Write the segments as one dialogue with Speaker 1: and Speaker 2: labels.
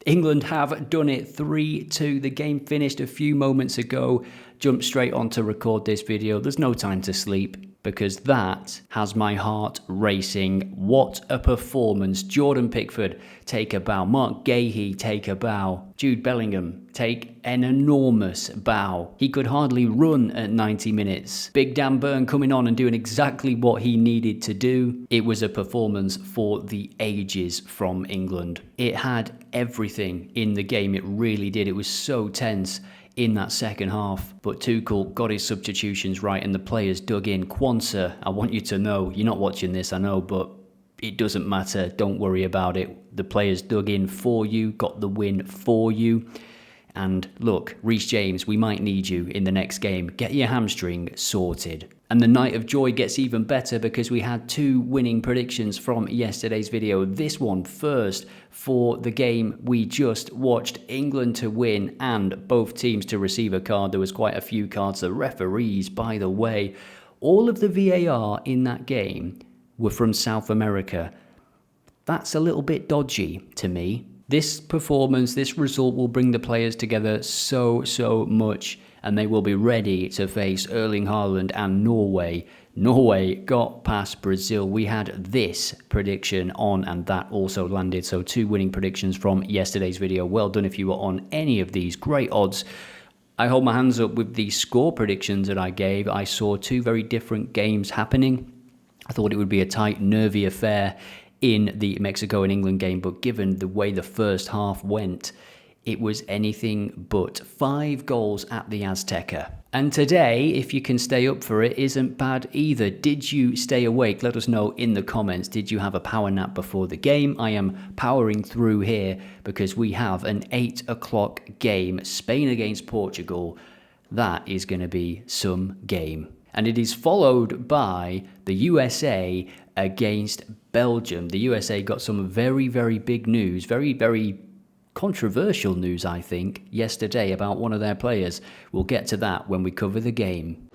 Speaker 1: England have done it 3-2. The game finished a few moments ago. Jumped straight on to record this video. There's no time to sleep because that has my heart racing. What a performance. Jordan Pickford, take a bow. Mark Gahey, take a bow. Jude Bellingham, take an enormous bow. He could hardly run at 90 minutes. Big Dan Burn coming on and doing exactly what he needed to do. It was a performance for the ages from England. It had everything in the game. It really did. It was so tense in that second half, but Tuchel got his substitutions right and the players dug in. Quansah, I want you to know, you're not watching this, I know, but it doesn't matter, don't worry about it. The players dug in for you, got the win for you. And look, Reece James, we might need you in the next game. Get your hamstring sorted. And the night of joy gets even better because we had two winning predictions from yesterday's video. This one first for the game we just watched, England to win and both teams to receive a card. There was quite a few cards. The referees, by the way, all of the VAR in that game were from South America. That's a little bit dodgy to me. This performance, this result will bring the players together so much, and they will be ready to face Erling Haaland and Norway. Norway got past Brazil. We had this prediction on, and that also landed. So two winning predictions from yesterday's video. Well done if you were on any of these. Great odds. I hold my hands up with the score predictions that I gave. I saw two very different games happening. I thought it would be a tight, nervy affair in the Mexico and England game, but given the way the first half went, it was anything but. 5 goals at the Azteca. And today, if you can stay up for it, isn't bad either. Did you stay awake? Let us know in the comments. Did you have a power nap before the game? I am powering through here because we have an 8 o'clock game, Spain against Portugal. That is going to be some game. And it is followed by the USA against Belgium. The USA got some very big news, very controversial news, I think, yesterday about one of their players. We'll get to that when we cover the game.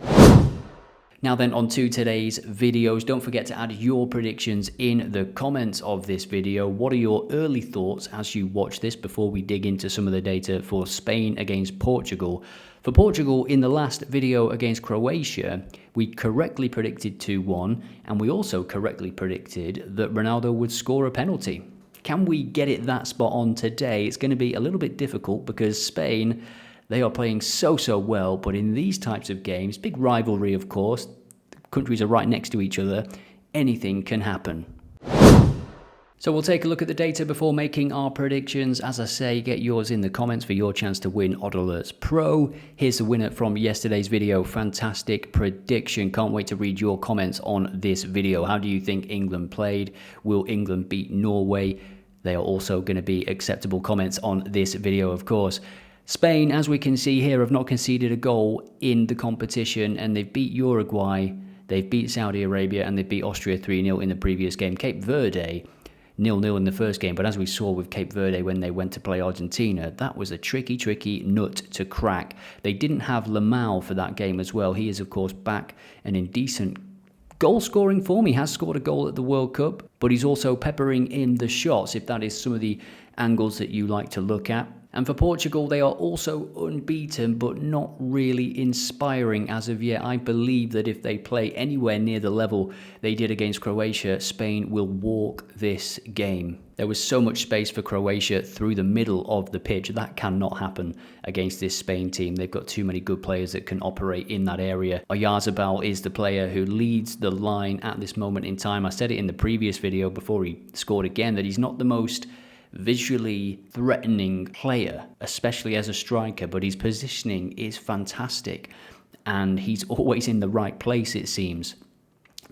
Speaker 1: Now then, on to today's videos. Don't forget to add your predictions in the comments of this video. What are your early thoughts as you watch this before we dig into some of the data for Spain against Portugal? For Portugal, in the last video against Croatia, we correctly predicted 2-1, and we also correctly predicted that Ronaldo would score a penalty. Can we get it that spot on today? It's going to be a little bit difficult because Spain, they are playing so well, but in these types of games, big rivalry of course, countries are right next to each other, anything can happen. So we'll take a look at the data before making our predictions. As I say, get yours in the comments for your chance to win OddAlerts Pro. Here's the winner from yesterday's video. Fantastic prediction. Can't wait to read your comments on this video. How do you think England played? Will England beat Norway? They are also going to be acceptable comments on this video, of course. Spain, as we can see here, have not conceded a goal in the competition, and they've beat Uruguay, they've beat Saudi Arabia, and they beat Austria 3-0 in the previous game. Cape Verde 0-0 in the first game, but as we saw with Cape Verde when they went to play Argentina, that was a tricky nut to crack. They didn't have Yamal for that game as well. He is, of course, back and in decent goal-scoring form. He has scored a goal at the World Cup, but he's also peppering in the shots, if that is some of the angles that you like to look at. And for Portugal, they are also unbeaten, but not really inspiring as of yet. I believe that if they play anywhere near the level they did against Croatia, Spain will walk this game. There was so much space for Croatia through the middle of the pitch. That cannot happen against this Spain team. They've got too many good players that can operate in that area. Oyarzabal is the player who leads the line at this moment in time. I said it in the previous video before he scored again that he's not the most visually threatening player, especially as a striker, but his positioning is fantastic and he's always in the right place, it seems.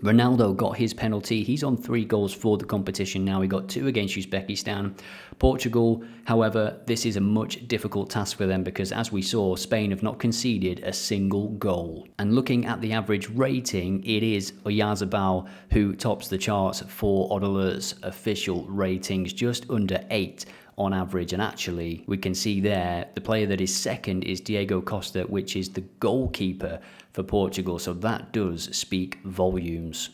Speaker 1: Ronaldo got his penalty. He's on 3 goals for the competition now. He got 2 against Uzbekistan. Portugal, however, this is a much difficult task for them because, as we saw, Spain have not conceded a single goal. And looking at the average rating, it is Oyarzabal who tops the charts for OddAlerts official ratings, just under 8 on average. And actually, we can see there, the player that is second is Diego Costa, which is the goalkeeper for Portugal. So that does speak volumes.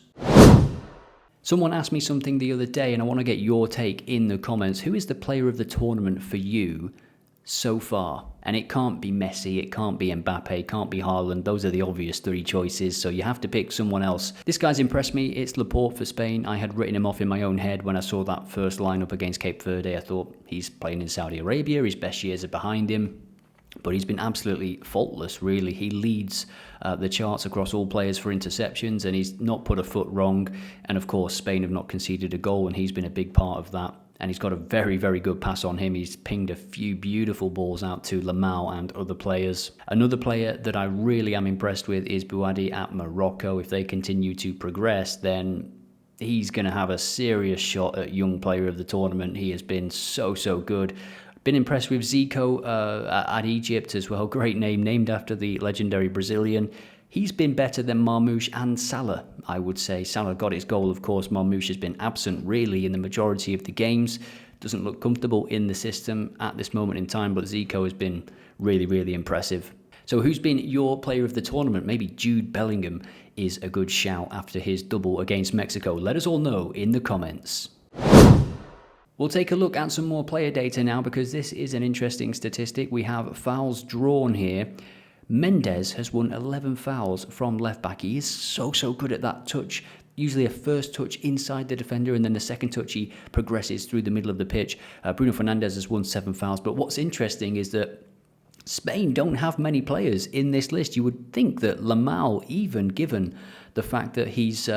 Speaker 1: Someone asked me something the other day, and I want to get your take in the comments. Who is the player of the tournament for you so far? And it can't be Messi, it can't be Mbappé, it can't be Haaland. Those are the obvious three choices, so you have to pick someone else. This guy's impressed me. It's Laporte for Spain. I had written him off in my own head when I saw that first lineup against Cape Verde. I thought, he's playing in Saudi Arabia, his best years are behind him. But he's been absolutely faultless, really. He leads the charts across all players for interceptions, and he's not put a foot wrong. And of course, Spain have not conceded a goal, and he's been a big part of that. And he's got a very, very good pass on him. He's pinged a few beautiful balls out to Yamal and other players. Another player that I really am impressed with is Bouadi at Morocco. If they continue to progress, then he's going to have a serious shot at young player of the tournament. He has been so good. Been impressed with Zico at Egypt as well. Great name, named after the legendary Brazilian. He's been better than Marmoush and Salah, I would say. Salah got his goal, of course. Marmoush has been absent, really, in the majority of the games. Doesn't look comfortable in the system at this moment in time, but Zico has been really impressive. So who's been your player of the tournament? Maybe Jude Bellingham is a good shout after his double against Mexico. Let us all know in the comments. We'll take a look at some more player data now, because this is an interesting statistic. We have fouls drawn here. Mendes has won 11 fouls from left back. He is so good at that touch. Usually a first touch inside the defender, and then the second touch he progresses through the middle of the pitch. Bruno Fernandes has won 7 fouls. But what's interesting is that Spain don't have many players in this list. You would think that Yamal, even given the fact that he's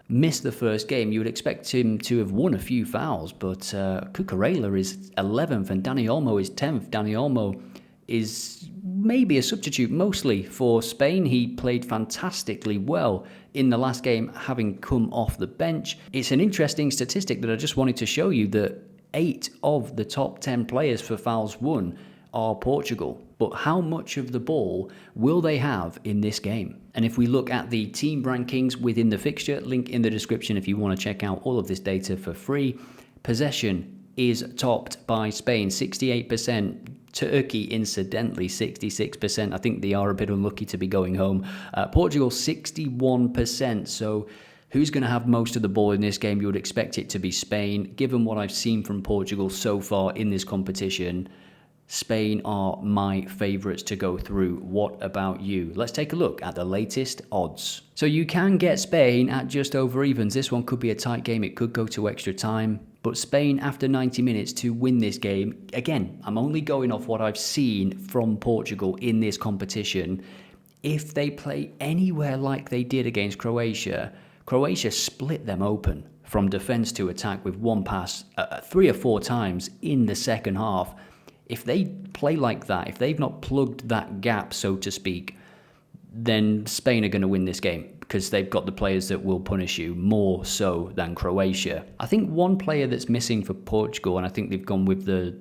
Speaker 1: missed the first game, you would expect him to have won a few fouls. But Cucurella is 11th and Dani Olmo is 10th. Dani Olmo is maybe a substitute mostly for Spain. He played fantastically well in the last game, having come off the bench. It's an interesting statistic that I just wanted to show you, that 8 of the top 10 players for fouls won are Portugal. But how much of the ball will they have in this game? And if we look at the team rankings within the fixture, link in the description if you want to check out all of this data for free. Possession is topped by Spain, 68%. Turkey, incidentally, 66%. I think they are a bit unlucky to be going home. Portugal, 61%. So who's going to have most of the ball in this game? You would expect it to be Spain. Given what I've seen from Portugal so far in this competition, Spain are my favourites to go through. What about you? Let's take a look at the latest odds. So you can get Spain at just over evens. This one could be a tight game. It could go to extra time. But Spain, after 90 minutes, to win this game. Again, I'm only going off what I've seen from Portugal in this competition. If they play anywhere like they did against Croatia, Croatia split them open from defence to attack with one pass 3 or 4 times in the second half. If they play like that, if they've not plugged that gap, so to speak, then Spain are going to win this game, because they've got the players that will punish you more so than Croatia. I think one player that's missing for Portugal, and I think they've gone with the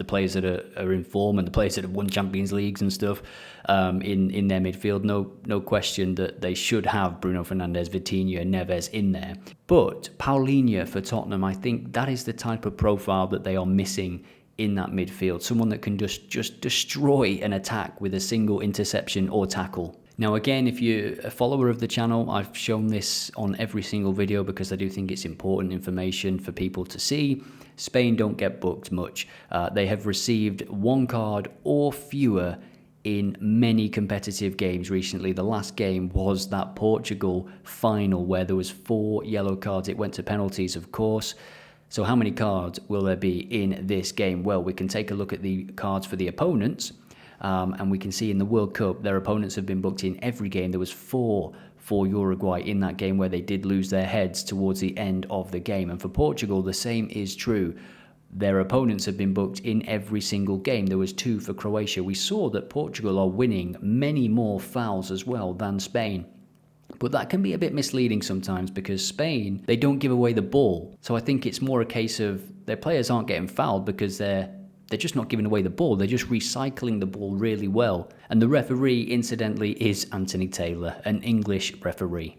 Speaker 1: players that are in form and the players that have won Champions Leagues and stuff in their midfield. No question that they should have Bruno Fernandes, Vitinha, Neves in there. But Paulinho for Tottenham, I think that is the type of profile that they are missing in that midfield. Someone that can just destroy an attack with a single interception or tackle. Now again, if you're a follower of the channel, I've shown this on every single video because I do think it's important information for people to see. Spain don't get booked much. They have received 1 card or fewer in many competitive games recently. The last game was that Portugal final where there was 4 yellow cards. It went to penalties, of course. So how many cards will there be in this game? Well, we can take a look at the cards for the opponents. And we can see in the World Cup, their opponents have been booked in every game. There was 4 for Uruguay in that game where they did lose their heads towards the end of the game. And for Portugal, the same is true. Their opponents have been booked in every single game. There was 2 for Croatia. We saw that Portugal are winning many more fouls as well than Spain. But that can be a bit misleading sometimes, because Spain, they don't give away the ball. So I think it's more a case of their players aren't getting fouled because they're just not giving away the ball. They're just recycling the ball really well. And the referee, incidentally, is Anthony Taylor, an English referee.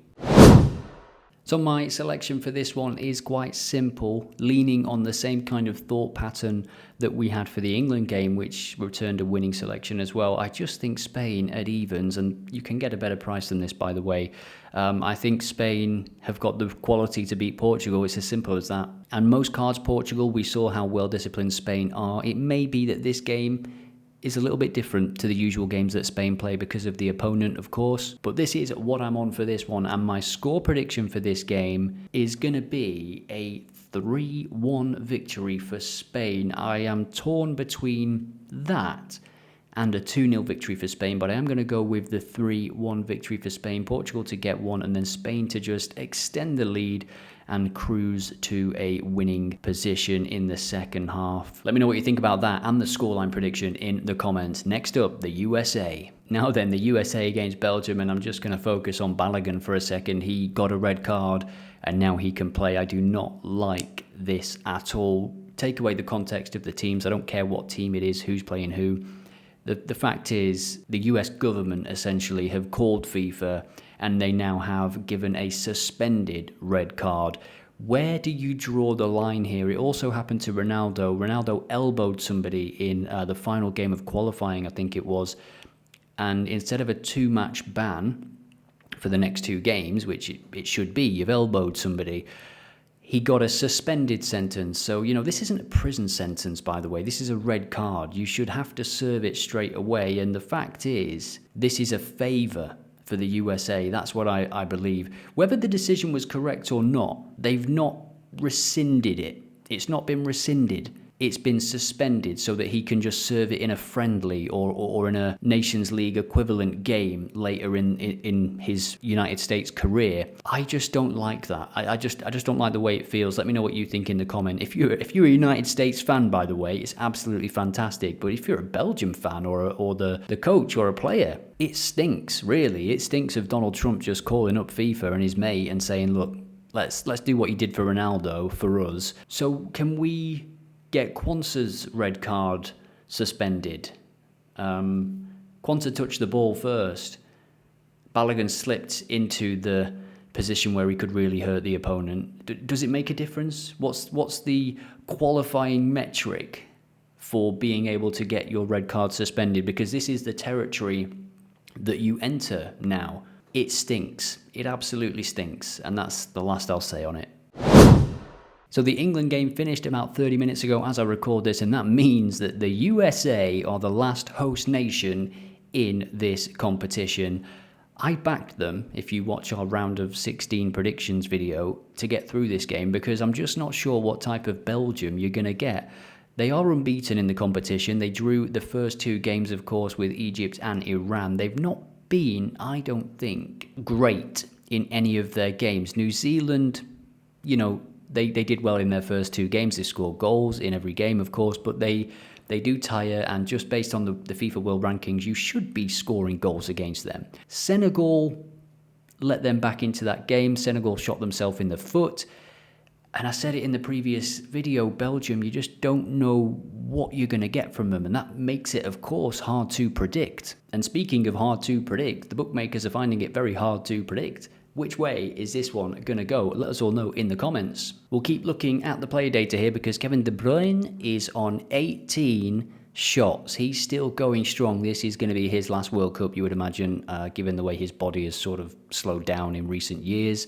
Speaker 1: So my selection for this one is quite simple, leaning on the same kind of thought pattern that we had for the England game, which returned a winning selection as well. I just think Spain at evens, and you can get a better price than this, by the way. I think Spain have got the quality to beat Portugal. It's as simple as that. And most cards Portugal, we saw how well disciplined Spain are. It may be that this game is a little bit different to the usual games that Spain play because of the opponent, of course. But this is what I'm on for this one, and my score prediction for this game is going to be a 3-1 victory for Spain. I am torn between that and a 2-0 victory for Spain, but I am going to go with the 3-1 victory for Spain. Portugal to get one, and then Spain to just extend the lead and cruise to a winning position in the second half. Let me know what you think about that and the scoreline prediction in the comments. Next up, the USA. Now then, the USA against Belgium, and I'm just going to focus on Balogun for a second. He got a red card, and now he can play. I do not like this at all. Take away the context of the teams. I don't care what team it is, who's playing who. The fact is, the US government essentially have called FIFA, and they now have given a suspended red card. Where do you draw the line here? It also happened to Ronaldo. Ronaldo elbowed somebody in the final game of qualifying, I think it was. And instead of a 2-match ban for the next 2 games, which it should be, you've elbowed somebody, he got a suspended sentence. So, this isn't a prison sentence, by the way. This is a red card. You should have to serve it straight away. And the fact is, this is a favour for the USA. That's what I believe. Whether the decision was correct or not, they've not rescinded it. It's not been rescinded. It's been suspended so that he can just serve it in a friendly or in a Nations League equivalent game later in his United States career. I just don't like that. I just don't like the way it feels. Let me know what you think in the comment. If you're a United States fan, by the way, it's absolutely fantastic. But if you're a Belgium fan or the coach or a player, it stinks, really. It stinks of Donald Trump just calling up FIFA and his mate and saying, look, let's do what he did for Ronaldo for us. So can we get Quansah's red card suspended? Quansah touched the ball first. Balogun slipped into the position where he could really hurt the opponent. Does it make a difference? What's the qualifying metric for being able to get your red card suspended? Because this is the territory that you enter now. It stinks. It absolutely stinks. And that's the last I'll say on it. So the England game finished about 30 minutes ago as I record this, and that means that the USA are the last host nation in this competition. I backed them, if you watch our round of 16 predictions video, to get through this game because I'm just not sure what type of Belgium you're going to get. They are unbeaten in the competition. They drew the first 2 games, of course, with Egypt and Iran. They've not been, I don't think, great in any of their games. New Zealand, They did well in their first 2 games. They scored goals in every game, of course, but they do tire, and just based on the FIFA World Rankings, you should be scoring goals against them. Senegal let them back into that game. Senegal shot themselves in the foot. And I said it in the previous video, Belgium, you just don't know what you're going to get from them. And that makes it, of course, hard to predict. And speaking of hard to predict, the bookmakers are finding it very hard to predict. Which way is this one going to go? Let us all know in the comments. We'll keep looking at the player data here because Kevin De Bruyne is on 18 shots. He's still going strong. This is going to be his last World Cup, you would imagine, given the way his body has sort of slowed down in recent years.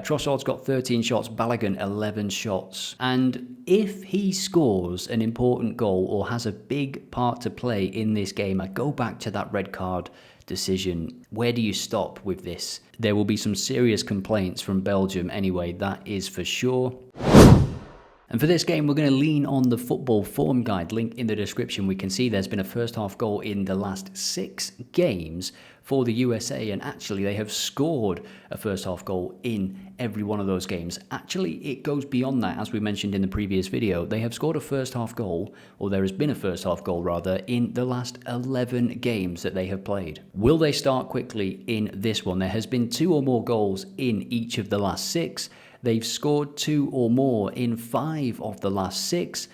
Speaker 1: Trossard's got 13 shots, Balogun 11 shots. And if he scores an important goal or has a big part to play in this game, I go back to that red card decision. Where do you stop with this? There will be some serious complaints from Belgium anyway, that is for sure. And for this game, we're going to lean on the football form guide, link in the description. We can see there's been a first half goal in the last 6 games for the USA, and actually they have scored a first half goal in every one of those games. Actually, it goes beyond that, as we mentioned in the previous video. They have scored a first half goal, or there has been a first half goal rather, in the last 11 games that they have played. Will they start quickly in this one? There has been 2 or more goals in each of the last 6. They've scored 2 or more in 5 of the last 6.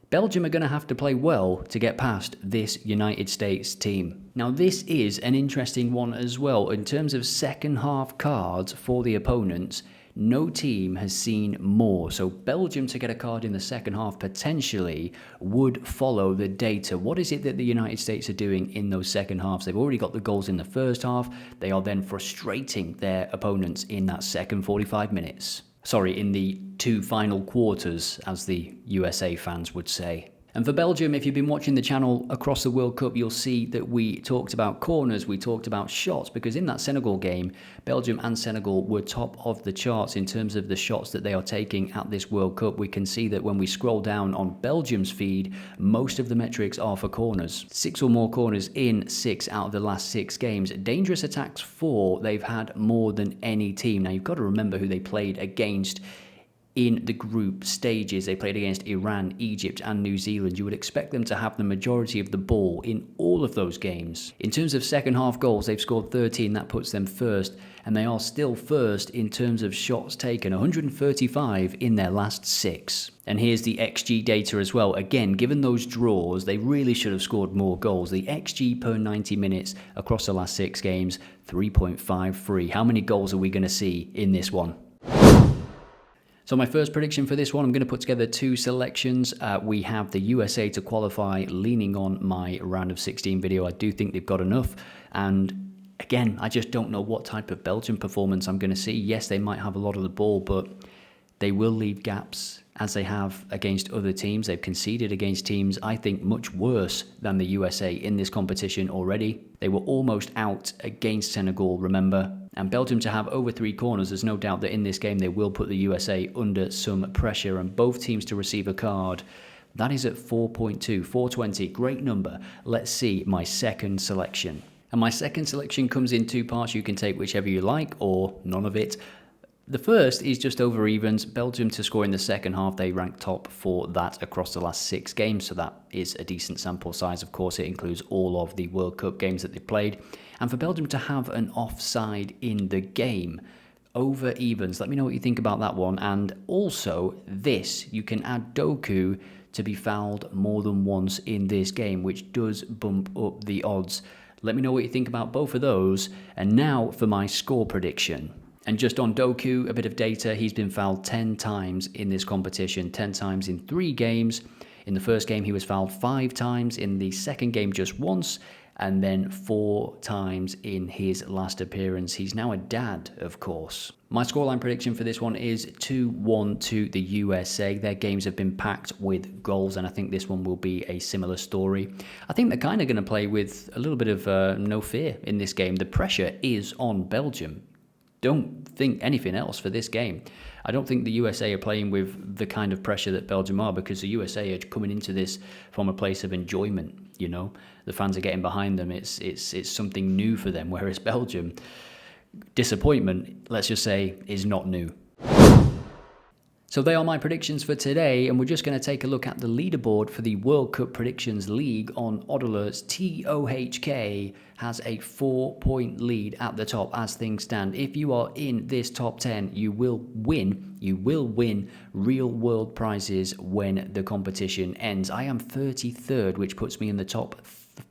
Speaker 1: Belgium are going to have to play well to get past this United States team. Now, this is an interesting one as well. In terms of second half cards for the opponents, no team has seen more. So Belgium to get a card in the second half potentially would follow the data. What is it that the United States are doing in those second halves? They've already got the goals in the first half. They are then frustrating their opponents in that second 45 minutes. Sorry, in the two final quarters, as the USA fans would say. And for Belgium, if you've been watching the channel across the World Cup, you'll see that we talked about corners, we talked about shots, because in that Senegal game, Belgium and Senegal were top of the charts in terms of the shots that they are taking at this World Cup. We can see that when we scroll down on Belgium's feed, most of the metrics are for corners. 6 or more corners in 6 out of the last 6 games. Dangerous attacks 4, they've had more than any team. Now, you've got to remember who they played against in the group stages. They played against Iran, Egypt and New Zealand. You would expect them to have the majority of the ball in all of those games. In terms of second half goals, they've scored 13. That puts them first, and they are still first in terms of shots taken, 135 in their last 6. And here's the XG data as well. Again, given those draws, they really should have scored more goals. The XG per 90 minutes across the last 6 games, 3.53. How many goals are we going to see in this one? So my first prediction for this one, I'm going to put together 2 selections. We have the USA to qualify, leaning on my round of 16 video. I do think they've got enough. And again, I just don't know what type of Belgian performance I'm going to see. Yes, they might have a lot of the ball, but they will leave gaps as they have against other teams. They've conceded against teams, I think, much worse than the USA in this competition already. They were almost out against Senegal, remember? And Belgium to have over 3 corners, there's no doubt that in this game they will put the USA under some pressure, and both teams to receive a card. That is at 4.2, 420, great number. Let's see my second selection. And my second selection comes in 2 parts. You can take whichever you like or none of it. The first is just over evens. Belgium to score in the second half. They rank top for that across the last 6 games, so that is a decent sample size. Of course, it includes all of the World Cup games that they played. And for Belgium to have an offside in the game, over evens. Let me know what you think about that one. And also this, you can add Doku to be fouled more than once in this game, which does bump up the odds. Let me know what you think about both of those. And now for my score prediction. And just on Doku, a bit of data, he's been fouled 10 times in this competition, 10 times in 3 games. In the first game, he was fouled 5 times. In the second game, just once. And then 4 times in his last appearance. He's now a dad, of course. My scoreline prediction for this one is 2-1 to the USA. Their games have been packed with goals, and I think this one will be a similar story. I think they're kind of going to play with a little bit of no fear in this game. The pressure is on Belgium. Don't think anything else for this game. I don't think the USA are playing with the kind of pressure that Belgium are, because the USA are coming into this from a place of enjoyment, you know. The fans are getting behind them. It's something new for them, whereas Belgium, disappointment, let's just say, is not new. So they are my predictions for today, and we're just going to take a look at the leaderboard for the World Cup Predictions League on OddAlerts. TOHK has a 4-point lead at the top as things stand. If you are in this top 10, you will win real world prizes when the competition ends. I am 33rd, which puts me in the top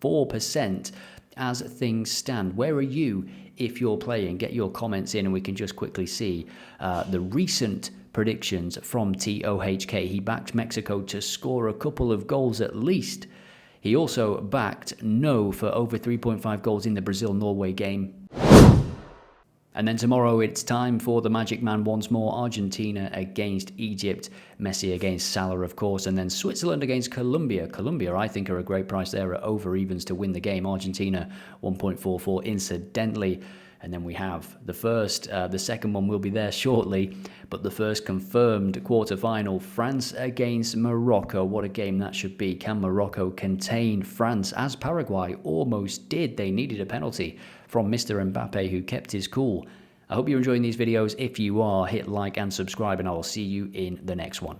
Speaker 1: 4% as things stand. Where are you if you're playing? Get your comments in and we can just quickly see the recent predictions from TOHK. He backed Mexico to score a couple of goals at least. He also backed no for over 3.5 goals in the Brazil-Norway game. And then tomorrow it's time for the Magic Man once more. Argentina against Egypt, Messi against Salah, of course, and then Switzerland against Colombia. Colombia, I think, are a great price there at over evens to win the game. Argentina, 1.44 incidentally. And then we have the second one will be there shortly, but the first confirmed quarterfinal, France against Morocco. What a game that should be. Can Morocco contain France, as Paraguay almost did? They needed a penalty from Mr. Mbappé, who kept his cool. I hope you're enjoying these videos. If you are, hit like and subscribe, and I will see you in the next one.